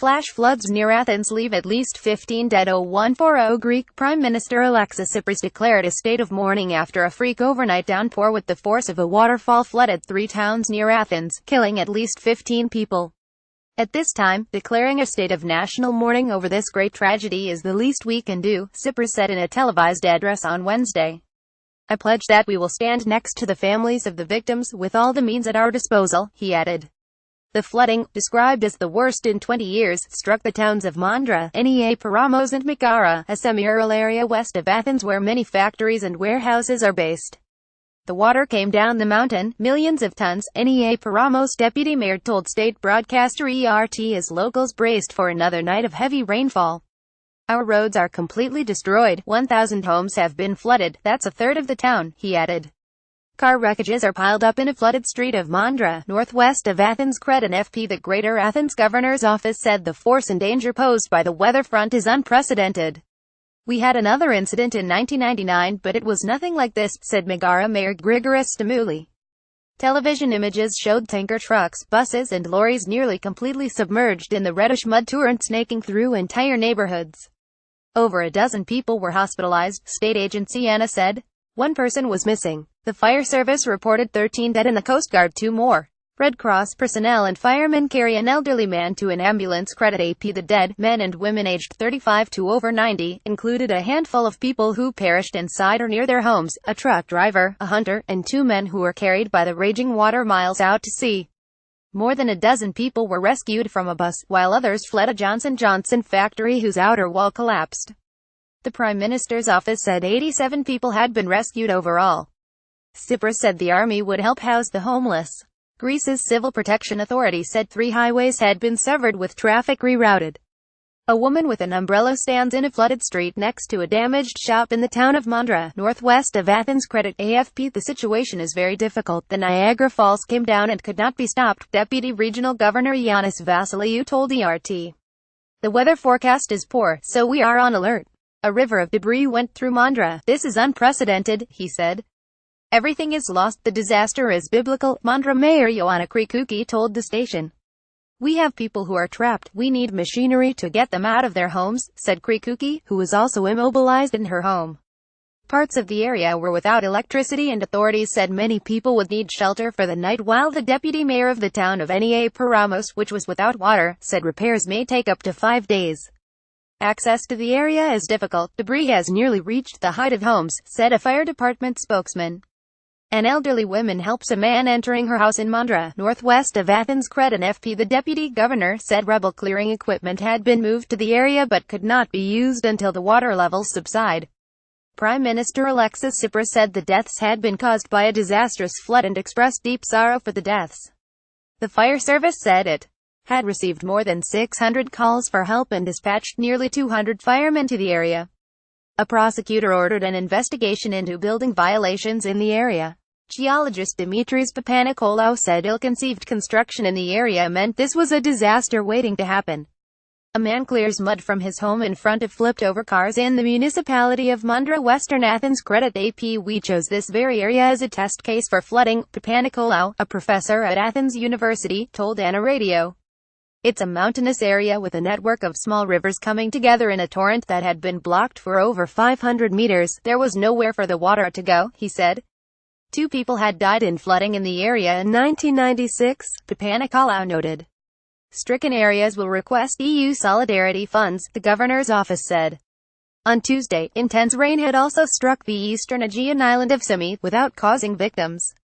Flash floods near Athens leave at least 15 dead. 0140 Greek Prime Minister Alexis Tsipras declared a state of mourning after a freak overnight downpour with the force of a waterfall flooded 3 towns near Athens, killing at least 15 people. At this time, declaring a state of national mourning over this great tragedy is the least we can do, Tsipras said in a televised address on Wednesday. I pledge that we will stand next to the families of the victims with all the means at our disposal, he added. The flooding, described as the worst in 20 years, struck the towns of Mandra, Nea Paramos and Megara, a semi-rural area west of Athens where many factories and warehouses are based. The water came down the mountain, millions of tons, Nea Paramos deputy mayor told state broadcaster ERT as locals braced for another night of heavy rainfall. Our roads are completely destroyed, 1,000 homes have been flooded, that's a third of the town, he added. Car wreckages are piled up in a flooded street of Mandra, northwest of Athens. Cretin FP. The Greater Athens Governor's Office said the force and danger posed by the weather front is unprecedented. We had another incident in 1999, but it was nothing like this, said Megara Mayor Grigoris Stamouli. Television images showed tanker trucks, buses and lorries nearly completely submerged in the reddish mud torrent snaking through entire neighborhoods. Over a dozen people were hospitalized, state agency ANA said. 1 person was missing. The fire service reported 13 dead and the Coast Guard 2 more. Red Cross personnel and firemen carry an elderly man to an ambulance. Credit AP. The dead, men and women aged 35 to over 90, included a handful of people who perished inside or near their homes, a truck driver, a hunter, and 2 men who were carried by the raging water miles out to sea. More than a dozen people were rescued from a bus, while others fled a Johnson & Johnson factory whose outer wall collapsed. The Prime Minister's office said 87 people had been rescued overall. Tsipras said the army would help house the homeless. Greece's Civil Protection Authority said 3 highways had been severed with traffic rerouted. A woman with an umbrella stands in a flooded street next to a damaged shop in the town of Mandra, northwest of Athens. Credit AFP. The situation is very difficult. The Niagara Falls came down and could not be stopped, Deputy Regional Governor Yanis Vassiliou told ERT. The weather forecast is poor, so we are on alert. A river of debris went through Mandra. This is unprecedented, he said. Everything is lost. The disaster is biblical, Mandra Mayor Ioanna Krikouki told the station. We have people who are trapped. We need machinery to get them out of their homes, said Krikouki, who was also immobilized in her home. Parts of the area were without electricity and authorities said many people would need shelter for the night, while the deputy mayor of the town of Nea Paramos, which was without water, said repairs may take up to 5 days. Access to the area is difficult. Debris has nearly reached the height of homes, said a fire department spokesman. An elderly woman helps a man entering her house in Mandra, northwest of Athens. Cretin FP. The deputy governor said rubble clearing equipment had been moved to the area but could not be used until the water levels subside. Prime Minister Alexis Tsipras said the deaths had been caused by a disastrous flood and expressed deep sorrow for the deaths. The fire service said it had received more than 600 calls for help and dispatched nearly 200 firemen to the area. A prosecutor ordered an investigation into building violations in the area. Geologist Dimitris Papanikolaou said ill-conceived construction in the area meant this was a disaster waiting to happen. A man clears mud from his home in front of flipped-over cars in the municipality of Mandra, Western Athens. Credit AP. We chose this very area as a test case for flooding, Papanikolaou, a professor at Athens University, told ANA Radio. It's a mountainous area with a network of small rivers coming together in a torrent that had been blocked for over 500 meters. There was nowhere for the water to go, he said. 2 people had died in flooding in the area in 1996, Papanikolaou noted. Stricken areas will request EU solidarity funds, the governor's office said. On Tuesday, intense rain had also struck the eastern Aegean island of Symi, without causing victims.